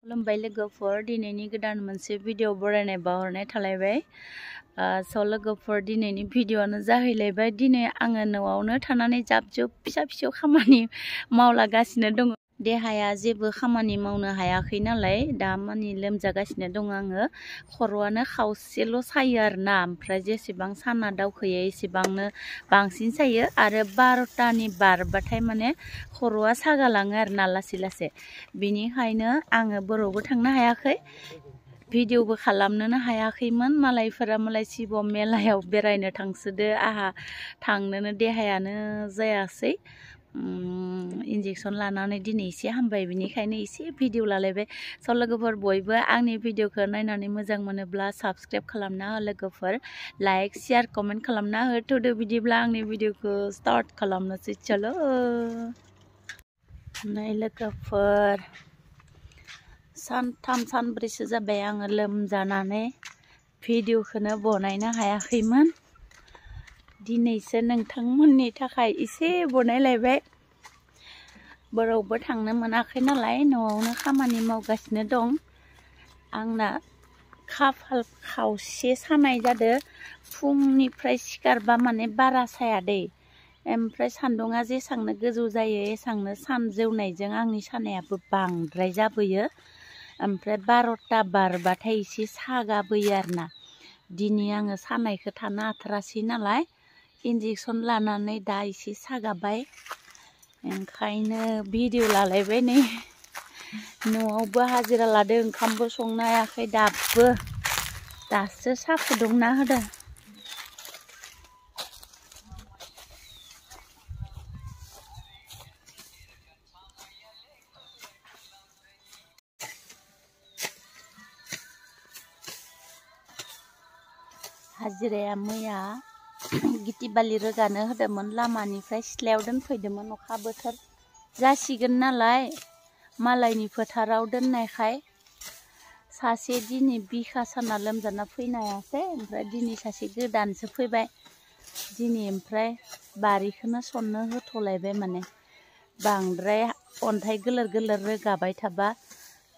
खुलुमबाय लोगोफोर दिनैनि गोदान मोनसे भिडिअ बरायनाय बावहरनाय थालायबाय लोगोफोर दिनैनि भिडिअआनो जाहैलायबाय दिनै आङो न'आवनो थानानै जाब जुब फिसा फिसौ खामानि मावलागासिनो दङ देहाया जेबो खामानि मावनो हायाखै नालाय दा मानि लोमजागासिनो दङ आङो खर'आनो खावसेल' सायो आरोना ओमफ्राय जेसेबां साना दावखोयो एसेबांनो बांसिन सायो आरो 12टानि बारबाथाय माने खर'आ सागालाङो आरोना लासै लासै बिनिखायनो आङो बरावबो थांनो हायाखै भिडिअबो खालामनोनो हायाखैमोन मालायफोरा मालाय शिव मेलायाव बेरायनो थांसोदो आहा थांनोनो देहायानो जायासै इन्जेक्सन लानानै दिनै एसे हामबाय बिनिखायनो एसे भिडिअ लालायबाय लोगोफोर बयबो आंनि भिडिअखौ नायनानै मोजां मोनोब्ला साबस्क्राइब खालामना हो लोगोफोर लाइक शेयार कमेन्ट खालामना हो थोदो बिदिब्ला आंनि भिडिअखौ स्टार्ट खालामनोसै चलो नै लोगोफोर सानथाम सानब्रैसो जाबाय आङो लोमजानानै भिडिअखौनो बनायनो हायाखैमोन दिनैसो नोंथांमोननि थाखाय एसे बनायलायबाय बरावबो थांनो मोनाखै नालाय न'आवनो खामानि मावगासिनो दं आंना खाफाल खावसे सानाय जादों फुंनिफ्राय सिखारबा माने बारा साया दै ओमफ्राय सान्दुङा जेसांनो गोजौ जायो एसांनो सान जौनायजों आंनि सानायाबो बांद्राय जाबोयो ओमफ्राय 12टा बारबाथाय एसे सागाबोयो आरोना दिनै आङो सानायखौ थानो हाथारासै नालाय इन्जेक्सन लानानै दा एसे सागाबाय ओंखायनो भिडिअ लालायबाय नै न'आवबो हाजिरा लादों ओंखामबो संनो हायाखै दासो साहा फुदुंना होदों हाजिराया मैया गिथि बालि रोगानो होदोंमोन लामानिफ्राय सिथ्लायाव दोनफैदोंमोन अखा बोथोर जासिगोन नालाय मालायनि फोथाराव दोननायखाय सासे दिनै बिखा साना लोमजाना फैनो हायासै ओमफ्राय दिनै सासे गोदानसो फैबाय दिनै ओमफ्राय बारिखौनो सननो होथ'लायबाय माने बांद्राय अन्थाइ गोलोर गोलोर रोगाबाय थाबा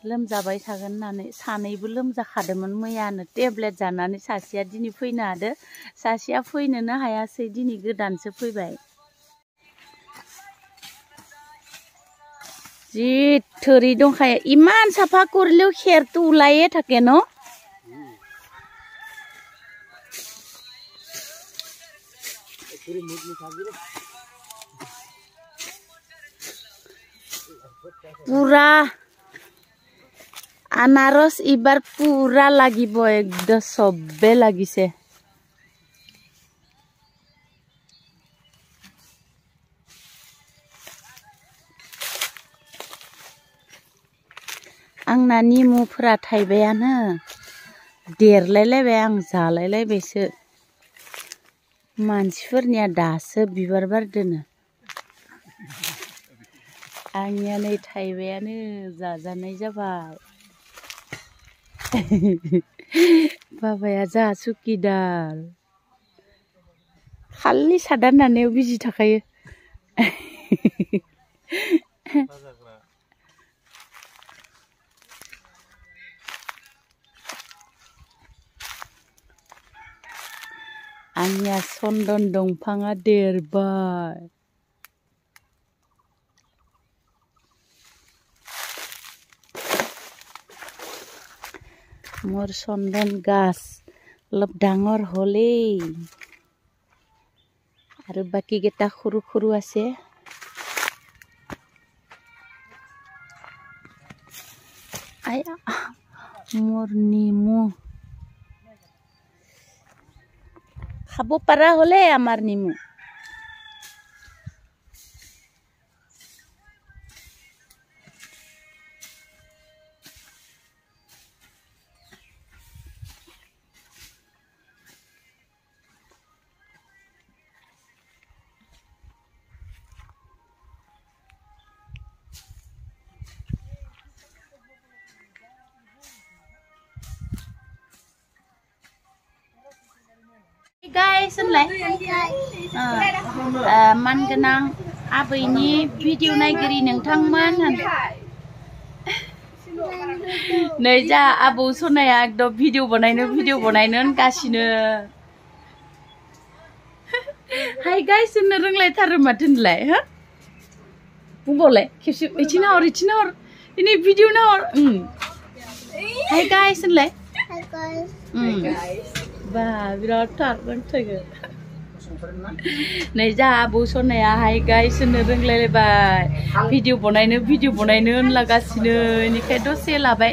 लोमजाबाय थागोन होननानै सानैबो लोमजाखादोंमोन मैयानो टेब्लेट जानानै सासेया दिनै फैनो हादो सासेया फैनोनो हायासै दिनै गोदानसो फैबाय जि थोरि दंखायो इमान साफा करलेও खेरটো ওলায়ে থাকে ন পুরা আনারস এবার পুরা লাগিব একদম সবে লাগিছে आंना निमुफोरा थाइबायानो देरलायलायबाय आं जालायलायबायसो मानसिफोरनिया दासो बिबार बारदोनो आंनिया नै थाइबायानो जाजानाय जाबाय बाबाया जा सुकिदार खालि सादान नानायाव बिजि थाखायो आंनिया चन्दन दंफाङा देरबाय मोर चन्दन गाछ অলপ ডাঙৰ হলেই আৰু বাকি কেইটা সৰু সৰু আছে আয়া মোর নিমু খাব পাৰা হলে আমার নিমু guys mangenang abayni video naigiri nongtangman नै जा आबौ सनाया एकदम भिडिअ बनायनो होनगासिनो हाय गाइस होननो रोंलायथारो माथो होनलाय हा बुंबावलाय खेबसे इथिं नाहर दिनै भिडिअ नाहर हाय गाइस होनलाय बा बिराद थारमोन थोगो नै जा आबौ सनाया हाय गाइस होननो रोंलायलायबाय भिडिअ बनायनो होनलागासिनो इनिखाय दसे लाबाय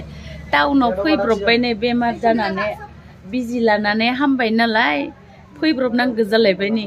टाउनाव फैब्रबबाय नै बेमार जानानै बिजि लानानै हामबाय नालाय फैब्रबनांगौ जालायबाय नै